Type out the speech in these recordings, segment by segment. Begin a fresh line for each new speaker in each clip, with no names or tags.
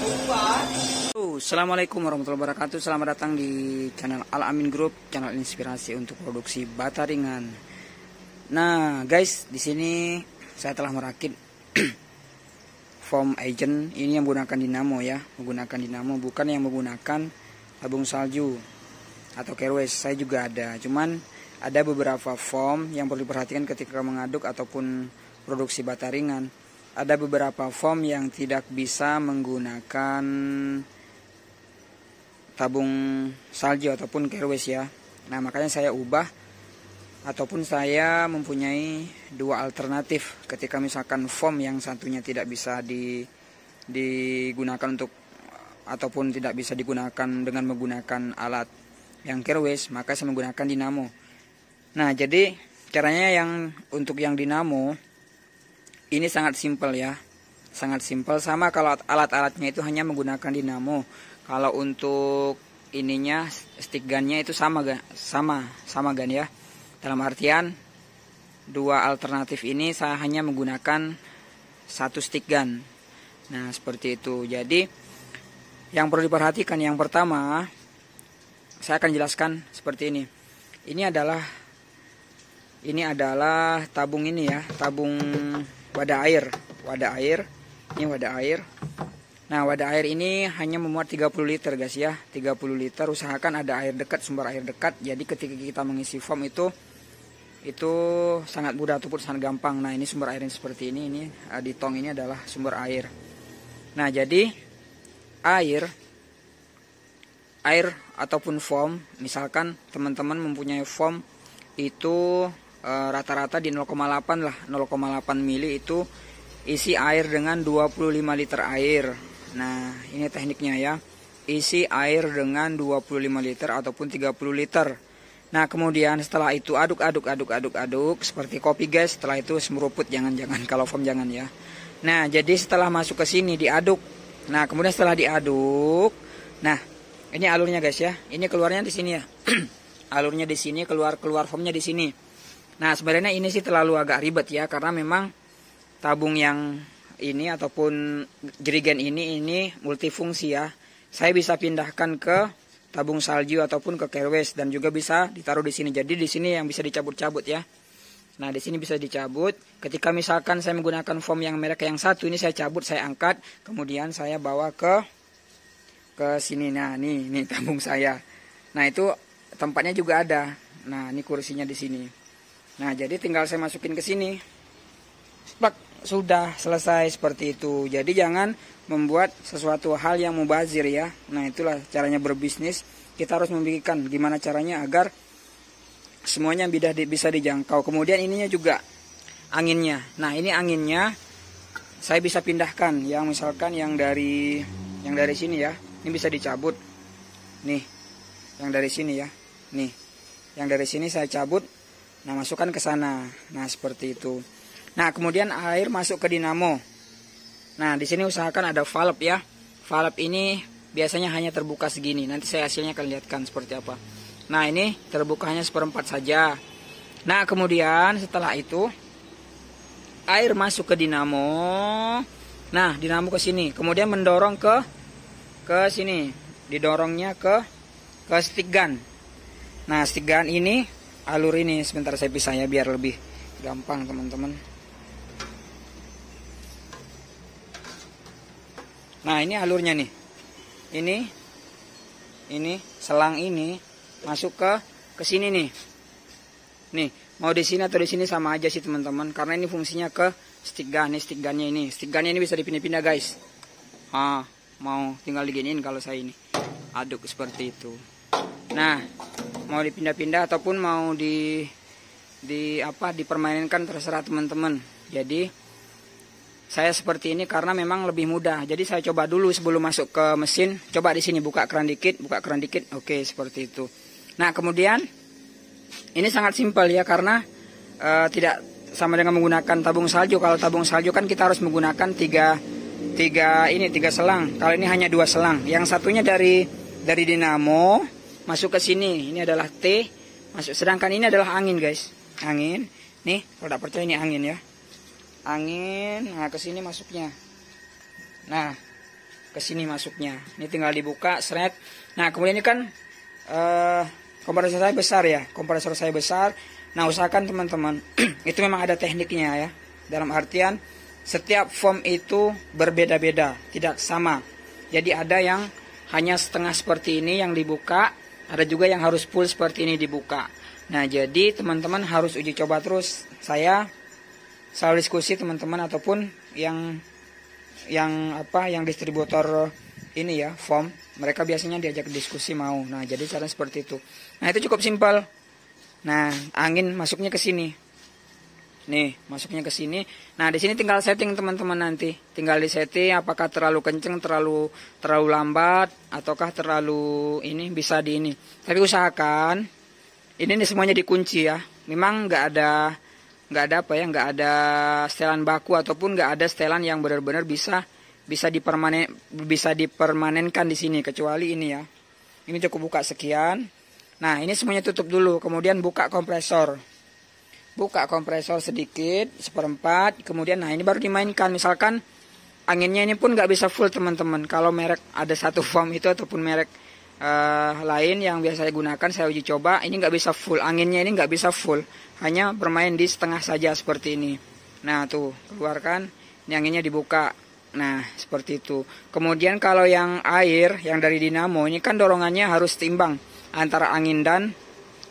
Assalamualaikum warahmatullahi wabarakatuh. Selamat datang di channel Al Amin Group, channel inspirasi untuk produksi bata ringan. Nah, guys, di sini saya telah merakit foam agent ini yang menggunakan dinamo ya, menggunakan dinamo, bukan yang menggunakan tabung salju atau kerwes. Saya juga ada, cuman ada beberapa foam yang perlu diperhatikan ketika mengaduk ataupun produksi bata ringan. Ada beberapa foam yang tidak bisa menggunakan tabung salju ataupun kerwes ya. Nah, makanya saya ubah ataupun saya mempunyai dua alternatif ketika misalkan foam yang satunya tidak bisa digunakan untuk ataupun tidak bisa digunakan dengan menggunakan alat yang kerwes, maka saya menggunakan dinamo. Nah, jadi caranya untuk yang dinamo ini sangat simpel ya, sangat simpel. Sama kalau alat-alatnya itu hanya menggunakan dinamo. Kalau untuk ininya stick gunnya itu sama kan ya. Dalam artian dua alternatif ini saya hanya menggunakan satu stick gun. Nah, seperti itu. Jadi yang perlu diperhatikan yang pertama, saya akan jelaskan seperti ini. Ini adalah tabung ini ya, tabung wadah air. Ini wadah air. Nah, wadah air ini hanya memuat 30 liter guys ya, 30 liter. Usahakan ada air dekat, sumber air dekat. Jadi ketika kita mengisi foam itu sangat mudah ataupun sangat gampang. Nah, ini sumber airnya seperti ini di tong ini adalah sumber air. Nah, jadi air ataupun foam, misalkan teman-teman mempunyai foam itu rata-rata di 0,8 lah, 0,8 mili itu isi air dengan 25 liter air. Nah, ini tekniknya ya. Isi air dengan 25 liter ataupun 30 liter. Nah, kemudian setelah itu aduk seperti kopi guys. Setelah itu semeruput, jangan kalau foam jangan ya. Nah, jadi setelah masuk ke sini diaduk. Nah, kemudian setelah diaduk, nah, ini alurnya guys ya. Ini keluarnya di sini ya. Alurnya di sini, keluar foamnya di sini. Nah, sebenarnya ini sih terlalu agak ribet ya, karena memang tabung yang ini ataupun jerigen ini multifungsi ya. Saya bisa pindahkan ke tabung salju ataupun ke kerwes dan juga bisa ditaruh di sini. Jadi di sini yang bisa dicabut-cabut ya. Nah, di sini bisa dicabut. Ketika misalkan saya menggunakan foam yang merek yang satu ini, saya cabut, saya angkat, kemudian saya bawa ke sini. Nah, nih tabung saya. Nah, itu tempatnya juga ada. Nah, ini kursinya di sini. Nah, jadi tinggal saya masukin ke sini. Plak, sudah selesai seperti itu. Jadi jangan membuat sesuatu hal yang mubazir ya. Nah, itulah caranya berbisnis. Kita harus memikirkan gimana caranya agar semuanya bisa dijangkau. Kemudian ininya juga anginnya. Nah, ini anginnya saya bisa pindahkan. Yang misalkan yang dari sini ya. Ini bisa dicabut. Nih, yang dari sini ya. Nih, yang dari sini saya cabut. Nah, masukkan ke sana. Nah, seperti itu. Nah, kemudian air masuk ke dinamo. Nah, di sini usahakan ada valve ya. Valve ini biasanya hanya terbuka segini. Nanti saya hasilnya akan lihatkan seperti apa. Nah, ini terbuka hanya 1/4 saja. Nah, kemudian setelah itu air masuk ke dinamo. Nah, dinamo ke sini. Kemudian mendorong ke sini. Didorongnya ke stick gun. Nah, stick gun ini alur ini sebentar saya pisah ya biar lebih gampang teman-teman. Nah, ini alurnya nih. Ini selang ini masuk ke sini nih. Nih, mau di sini atau di sini sama aja sih teman-teman, karena ini fungsinya ke stick gun. Ini stick gunnya ini. Stick gunnya ini bisa dipindah-pindah guys. Mau tinggal diginiin kalau saya ini aduk seperti itu. Nah, mau dipindah-pindah ataupun mau dipermainkan terserah teman-teman. Jadi saya seperti ini karena memang lebih mudah. Jadi saya coba dulu sebelum masuk ke mesin. Coba di sini buka keran dikit. Oke, seperti itu. Nah, kemudian ini sangat simpel ya, karena tidak sama dengan menggunakan tabung salju. Kalau tabung salju kan kita harus menggunakan tiga selang. Kalau ini hanya 2 selang. Yang satunya dari dinamo masuk ke sini. Ini adalah T masuk. Sedangkan ini adalah angin guys. Angin. Nih, kalau tidak percaya ini angin ya. Angin. Nah, ke sini masuknya. Nah, ke sini masuknya. Ini tinggal dibuka, seret. Nah, kemudian ini kan kompresor saya besar ya, kompresor saya besar. Nah, usahakan teman-teman itu memang ada tekniknya ya. Dalam artian setiap foam itu berbeda-beda, tidak sama. Jadi ada yang hanya setengah seperti ini yang dibuka, ada juga yang harus full seperti ini dibuka. Nah, jadi teman-teman harus uji coba terus. Saya selalu diskusi teman-teman ataupun yang distributor ini ya, foam, mereka biasanya diajak diskusi mau. Nah, jadi cara seperti itu. Nah, itu cukup simpel. Nah, angin masuknya ke sini. Nih, masuknya ke sini. Nah, di sini tinggal setting teman-teman nanti. Tinggal disetting apakah terlalu kenceng, terlalu lambat, ataukah terlalu ini bisa di ini. Tapi usahakan ini semuanya dikunci ya. Memang nggak ada setelan baku ataupun nggak ada setelan yang benar-benar bisa dipermanenkan di sini, kecuali ini ya. Ini cukup buka sekian. Nah, ini semuanya tutup dulu. Kemudian buka kompresor. Buka kompresor sedikit, 1/4. Kemudian nah ini baru dimainkan. Misalkan anginnya ini pun nggak bisa full teman-teman. Kalau merek ada satu foam itu ataupun merek lain yang biasa saya gunakan, saya uji coba, ini nggak bisa full, anginnya ini nggak bisa full, hanya bermain di setengah saja seperti ini. Nah tuh, keluarkan, ini anginnya dibuka. Nah seperti itu. Kemudian kalau yang air yang dari dinamo ini kan dorongannya harus seimbang antara angin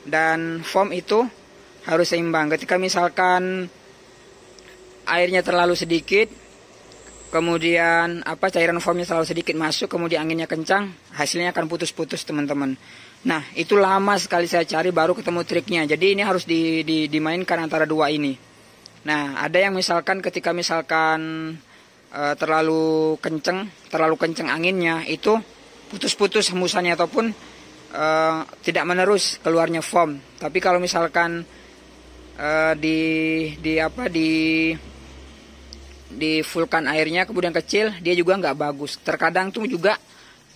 dan foam, itu harus seimbang. Ketika misalkan airnya terlalu sedikit, kemudian cairan foamnya terlalu sedikit masuk, kemudian anginnya kencang, hasilnya akan putus-putus teman-teman. Nah itu lama sekali saya cari baru ketemu triknya. Jadi ini harus dimainkan antara dua ini. Nah ada yang misalkan ketika terlalu kenceng anginnya, itu putus-putus hembusannya ataupun tidak menerus keluarnya foam. Tapi kalau misalkan di fullkan airnya kemudian kecil, dia juga nggak bagus. Terkadang tuh juga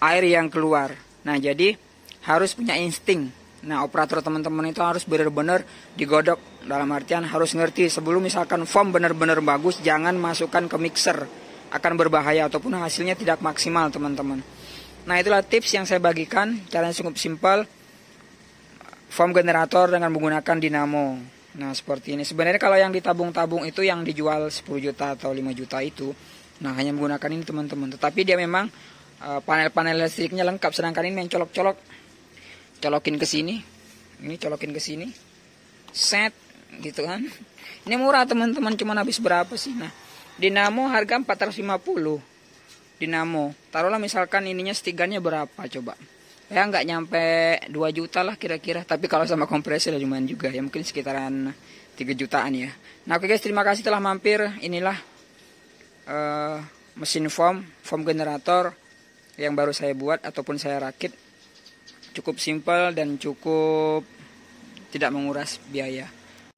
air yang keluar. Nah jadi harus punya insting. Nah operator teman-teman itu harus benar-benar digodok, dalam artian harus ngerti sebelum misalkan foam benar-benar bagus, jangan masukkan ke mixer, akan berbahaya ataupun hasilnya tidak maksimal teman-teman. Nah itulah tips yang saya bagikan, caranya cukup simpel. Foam generator dengan menggunakan dinamo. Nah seperti ini. Sebenarnya kalau yang ditabung-tabung itu yang dijual 10 juta atau 5 juta itu, nah hanya menggunakan ini teman-teman. Tetapi dia memang panel-panel listriknya lengkap. Sedangkan ini yang colok-colok, colokin ke sini, ini colokin ke sini, set gitu kan. Ini murah teman-teman, cuma habis berapa sih? Nah dinamo harga 450. Dinamo, taruhlah misalkan ininya setigannya berapa coba? Ya nggak nyampe 2 juta lah kira-kira. Tapi kalau sama kompresor lumayan juga ya, mungkin sekitaran 3 jutaan ya. Nah oke guys, terima kasih telah mampir. Inilah mesin foam generator yang baru saya buat ataupun saya rakit. Cukup simpel dan cukup tidak menguras biaya.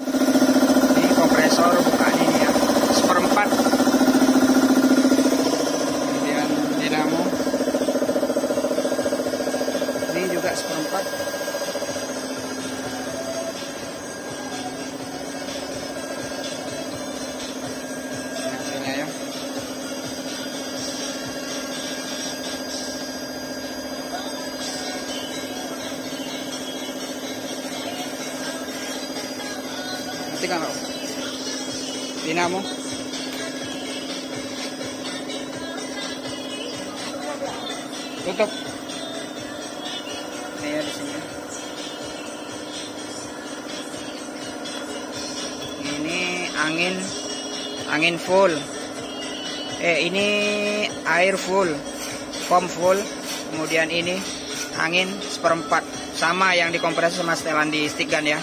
Ini kompresor bukaan ini ya, 1/4. Kemudian dinamo ini juga 1/4. Hasilnya ya. Nanti kan dinamo. Tutup. Ini ya di sini. Ini angin full. Ini air full, foam full. Kemudian ini angin 1/4. Sama yang dikompresi sama setelan di stick gun ya.